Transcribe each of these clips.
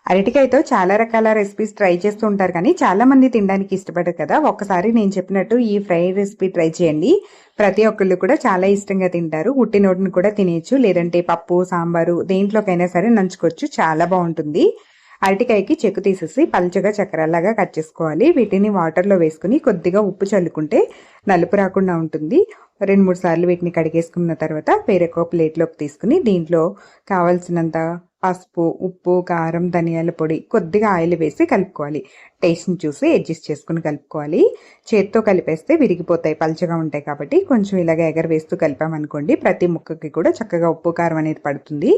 అరటికాయతో చాలా రకాల రెసిపీస్ ట్రై చేస్తూ ఉంటారు కానీ చాలా మంది తినడానికి ఇష్టపడరు కదా. ఒక్కసారి నేను చెప్పినట్టు ఈ ఫ్రై రెసిపీ ట్రై చేయండి. ప్రతి ఒక్కళ్ళు కూడా చాలా ఇష్టంగా తింటారు. ఉట్టి నోటిని కూడా తినేయచ్చు, లేదంటే పప్పు సాంబారు దేంట్లోకైనా సరే నంచుకోవచ్చు. చాలా బాగుంటుంది. అరటికాయకి చెక్కు తీసేసి పల్చగా చక్రాల్లాగా కట్ చేసుకోవాలి. వీటిని వాటర్లో వేసుకుని కొద్దిగా ఉప్పు చల్లుకుంటే నలుపు రాకుండా ఉంటుంది. 2-3 సార్లు వీటిని కడిగేసుకున్న తర్వాత వేరొక ప్లేట్లోకి తీసుకుని దీంట్లో కావాల్సినంత పసుపు, ఉప్పు, కారం, ధనియాల పొడి, కొద్దిగా ఆయిల్ వేసి కలుపుకోవాలి. టేస్ట్ని చూసి అడ్జస్ట్ చేసుకుని కలుపుకోవాలి. చేత్తో కలిపేస్తే విరిగిపోతాయి, పల్చగా ఉంటాయి కాబట్టి కొంచెం ఇలాగ ఎగరవేస్తూ కలిపామనుకోండి ప్రతి ముక్కకి కూడా చక్కగా ఉప్పు కారం అనేది పడుతుంది.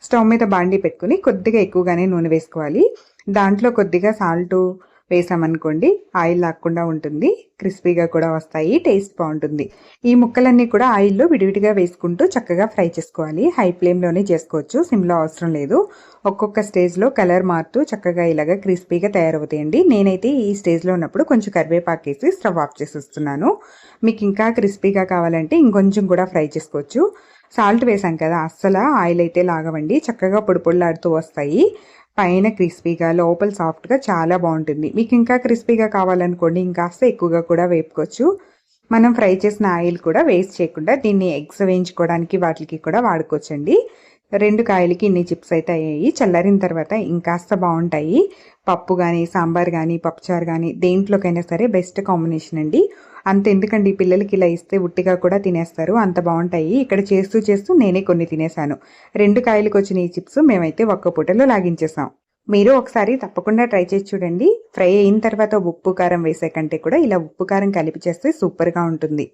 స్టవ్ మీద బాండీ పెట్టుకుని కొద్దిగా ఎక్కువగానే నూనె వేసుకోవాలి. దాంట్లో కొద్దిగా సాల్ట్ వేసామనుకోండి ఆయిల్ లాక్కుండా ఉంటుంది, క్రిస్పీగా కూడా వస్తాయి, టేస్ట్ బాగుంటుంది. ఈ ముక్కలన్నీ కూడా ఆయిల్లో విడివిడిగా వేసుకుంటూ చక్కగా ఫ్రై చేసుకోవాలి. హై ఫ్లేమ్లోనే చేసుకోవచ్చు, సిమ్లో అవసరం లేదు. ఒక్కొక్క స్టేజ్లో కలర్ మారుతూ చక్కగా ఇలాగా క్రిస్పీగా తయారవుతాయండి. నేనైతే ఈ స్టేజ్లో ఉన్నప్పుడు కొంచెం కరివేపాకు వేసి స్టవ్ ఆఫ్ చేసేస్తున్నాను. మీకు ఇంకా క్రిస్పీగా కావాలంటే ఇంకొంచెం కూడా ఫ్రై చేసుకోవచ్చు. సాల్ట్ వేసాం కదా, అస్సలు ఆయిల్ అయితే లాగవండి, చక్కగా పొడి పొడిలాడుతూ వస్తాయి. పైన క్రిస్పీగా లోపల సాఫ్ట్గా చాలా బాగుంటుంది. మీకు ఇంకా క్రిస్పీగా కావాలనుకోండి ఇంకాస్త ఎక్కువగా కూడా వేపుకోవచ్చు. మనం ఫ్రై చేసిన ఆయిల్ కూడా వేస్ట్ చేయకుండా దీన్ని ఎగ్స్ వేయించుకోవడానికి వాటికి కూడా వాడుకోవచ్చండి. 2 కాయలకి ఇన్ని చిప్స్ అయితే అయ్యాయి. చల్లారిన తర్వాత ఇంకాస్త బాగుంటాయి. పప్పు కానీ, సాంబార్ కానీ, పప్పుచారు కానీ దేంట్లోకైనా సరే బెస్ట్ కాంబినేషన్ అండి. అంతెందుకండి, పిల్లలకి ఇలా ఇస్తే ఉట్టిగా కూడా తినేస్తారు, అంత బాగుంటాయి. ఇక్కడ చేస్తూ చేస్తూ నేనే కొన్ని తినేసాను. 2 కాయలకు వచ్చిన ఈ చిప్స్ మేమైతే ఒక్క పూటలో లాగించేసాం. మీరు ఒకసారి తప్పకుండా ట్రై చేసి చూడండి. ఫ్రై అయిన తర్వాత ఉప్పు కారం వేసే కంటే కూడా ఇలా ఉప్పు కారం కలిపి చేస్తే సూపర్గా ఉంటుంది.